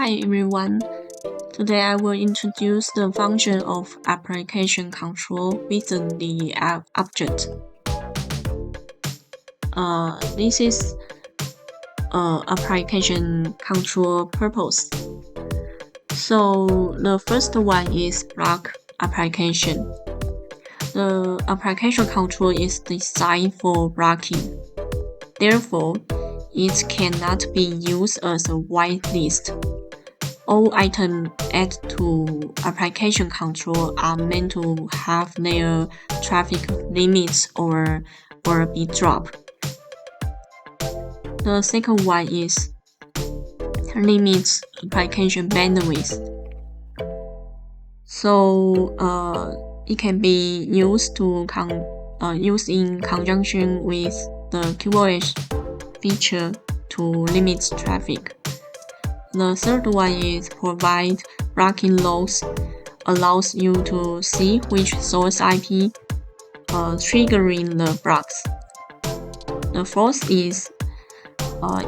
Hi everyone. Today I will introduce the function of application control within the object. This is application control purpose. So the first one is block application. The application control is designed for blocking. Therefore, it cannot be used as a whitelist. All items added to application control are meant to have their traffic limits or be dropped. The second one is limits application bandwidth. So it can be used to used in conjunction with the QoS feature to limit traffic. The third one is provide blocking logs, allows you to see which source IP triggering the blocks. The fourth is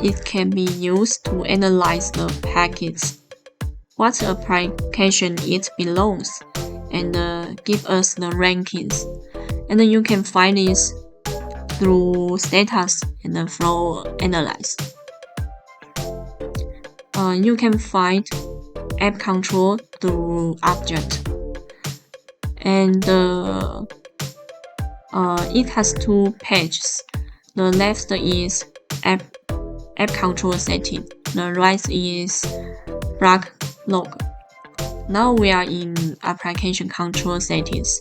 it can be used to analyze the packets, what application it belongs, and give us the rankings. And you can find this through status and flow analyze. You can find app control through object, and it has two pages. The left is app control setting. The right is block log. Now we are in application control settings,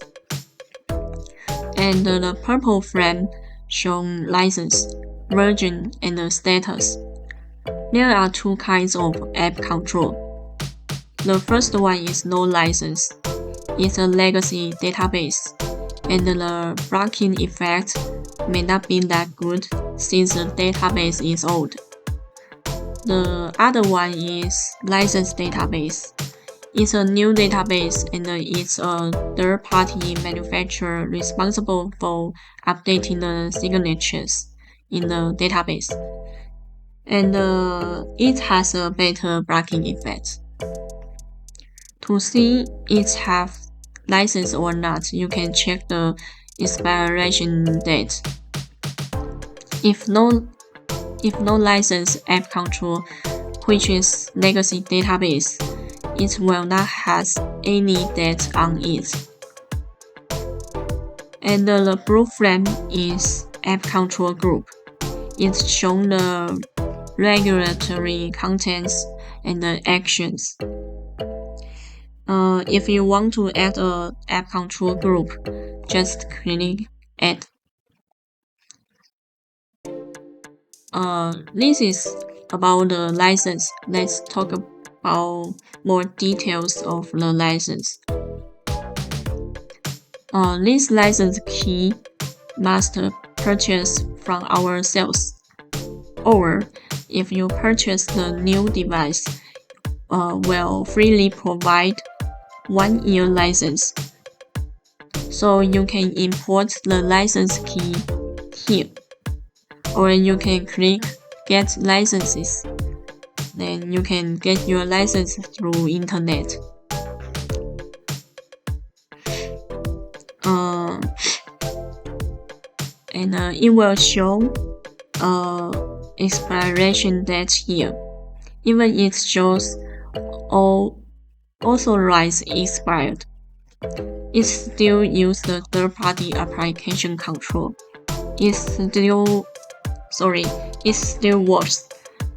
and the purple frame shows license, version, and the status. There are two kinds of app control. The first one is no license. It's a legacy database, and the blocking effect may not be that good since the database is old. The other one is licensed database. It's a new database and it's a third-party manufacturer responsible for updating the signatures in the database. And it has a better blocking effect. To see it have license or not, you can check the expiration date. If no license app control, which is legacy database, it will not have any date on it. And the blue frame is app control group. It's shown the regulatory contents and the actions. If you want to add an app control group, just click add. This is about the license. Let's talk about more details of the license. This license key must purchase from our sales, or if you purchase the new device, will freely provide 1 year license. So you can import the license key here, or you can click get licenses. Then you can get your license through internet. And it will show expiration date here. Even it shows all authorized expired, it still uses the third-party application control. It still works,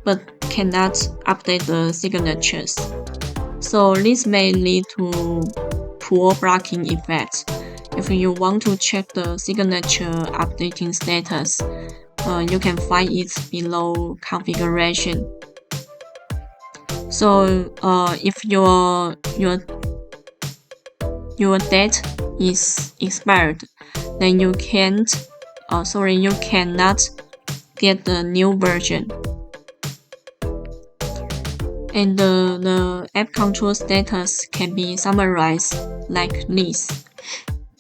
but cannot update the signatures. So this may lead to poor blocking effect. If you want to check the signature updating status, you can find it below configuration. So if your date is expired, then you cannot get the new version. And the app control status can be summarized like this.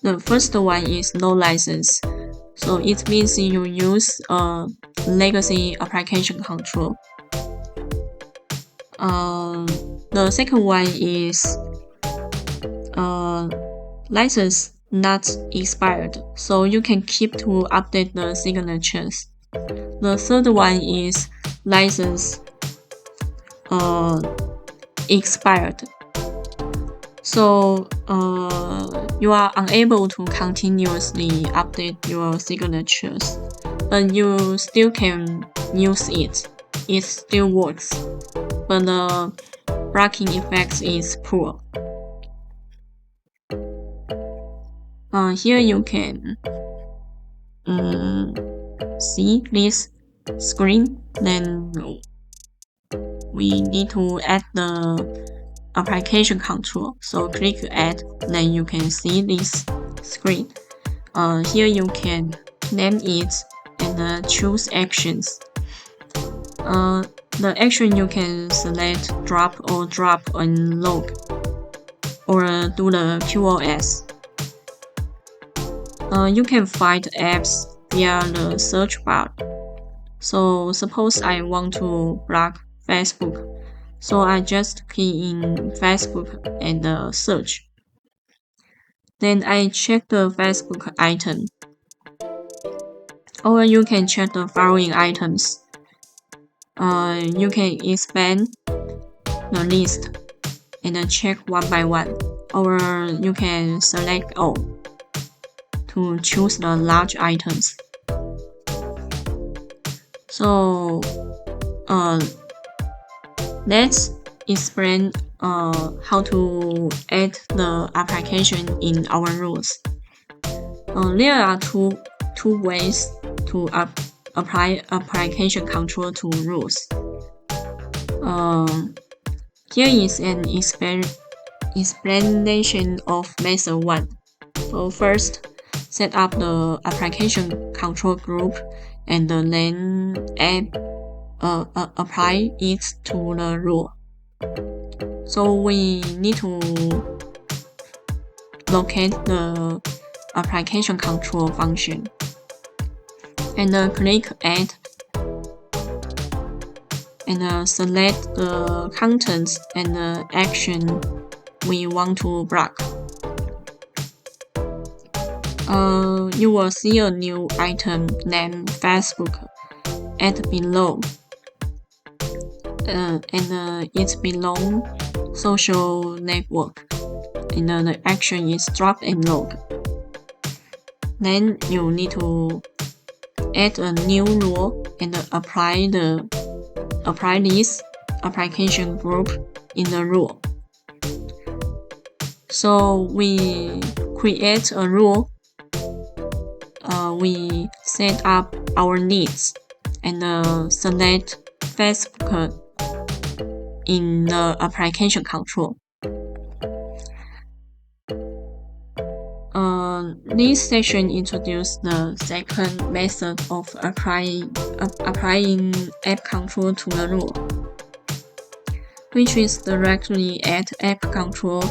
The first one is no license. So it means you use a legacy application control. The second one is license not expired, so you can keep to update the signatures. The third one is license expired, so you are unable to continuously update your signatures, but you still can use it. It still works, but the blocking effect is poor. Here you can see this screen. Then we need to add the application control. So click add, then you can see this screen. Here you can name it and choose actions. The action you can select drop or drop and log, or do the QoS. You can find apps via the search bar. So suppose I want to block Facebook, so I just key in Facebook and search. Then I check the Facebook item. Or you can check the following items. You can expand the list and check one by one, or you can select all to choose the large items. So let's explain how to add the application in our rules. There are two ways to apply application control to rules. Here is an explanation of method 1. So first, set up the application control group and then apply it to the rule. So we need to locate the application control function and click add and select the contents and the action we want to block. You will see a new item named Facebook at below, and it belongs social network, and the action is drop and log. Then you need to add a new rule and apply this application group in the rule. So we create a rule. We set up our needs and select Facebook in the application control. This section introduces the second method of applying app control to the rule, which is directly add app control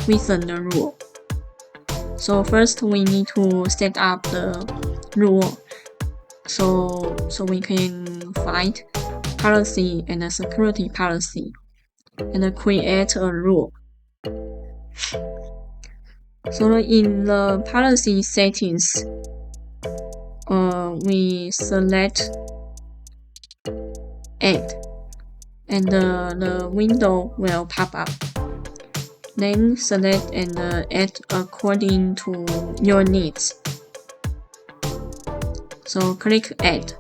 within the rule. So first we need to set up the rule. So we can find policy and a security policy and create a rule. So in the policy settings, we select add, and the window will pop up. Then select and add according to your needs. So click add.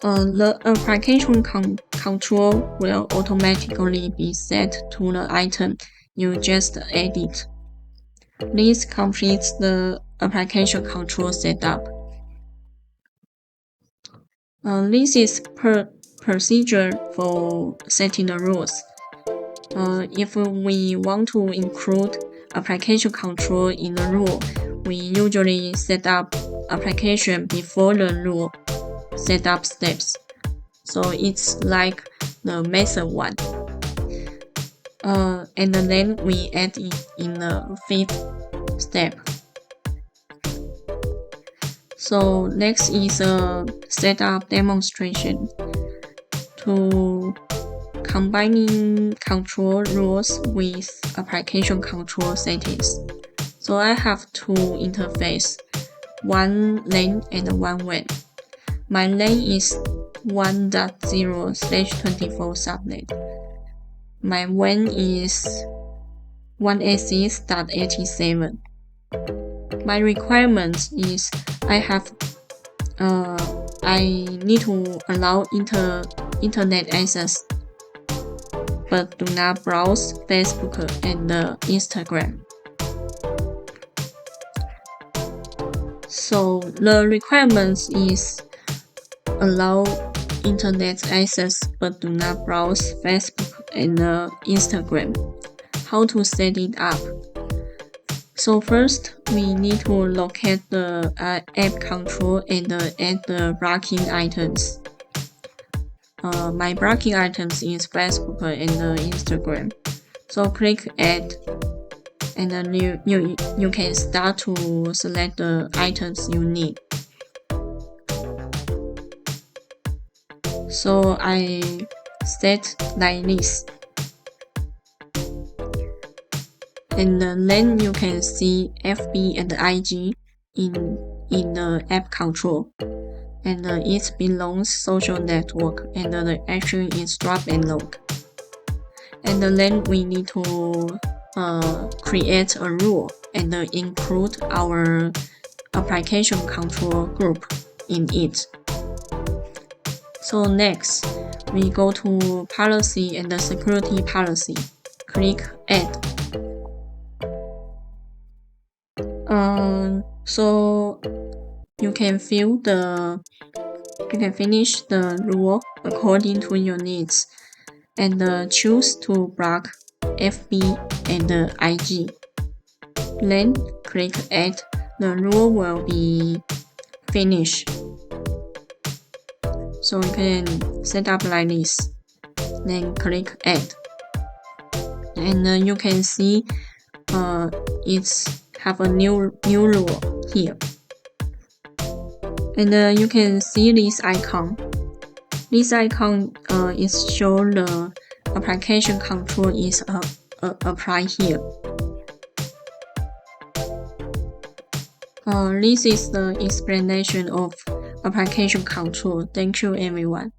The application control will automatically be set to the item you just added. This completes the application control setup. This is procedure for setting the rules. If we want to include application control in the rule, we usually set up application before the rule setup steps. So it's like the method 1. And then we add it in the 5th step. So next is a setup demonstration to combining control rules with application control settings. So I have two interfaces, one LAN and one WAN. My LAN is 1.0/24 subnet. My WAN is 186.87. My requirement is I need to allow internet access, but do not browse Facebook and Instagram. So the requirements is allow internet access, but do not browse Facebook and Instagram. How to set it up? So first, we need to locate the app control and add the blocking items. My blocking items is Facebook and Instagram. So click add, and then you can start to select the items you need. So I set like this. And then you can see FB and IG in the app control. And it belongs social network, and the action is drop and load. And then we need to create a rule and include our application control group in it. So next, we go to policy and the security policy. Click add. So you can finish the rule according to your needs, and choose to block FB and IG. Then click add. The rule will be finished. So you can set up like this. Then click add, and you can see it's have a new rule here. And you can see this icon. This icon is show the application control is applied here. This is the explanation of application control. Thank you, everyone.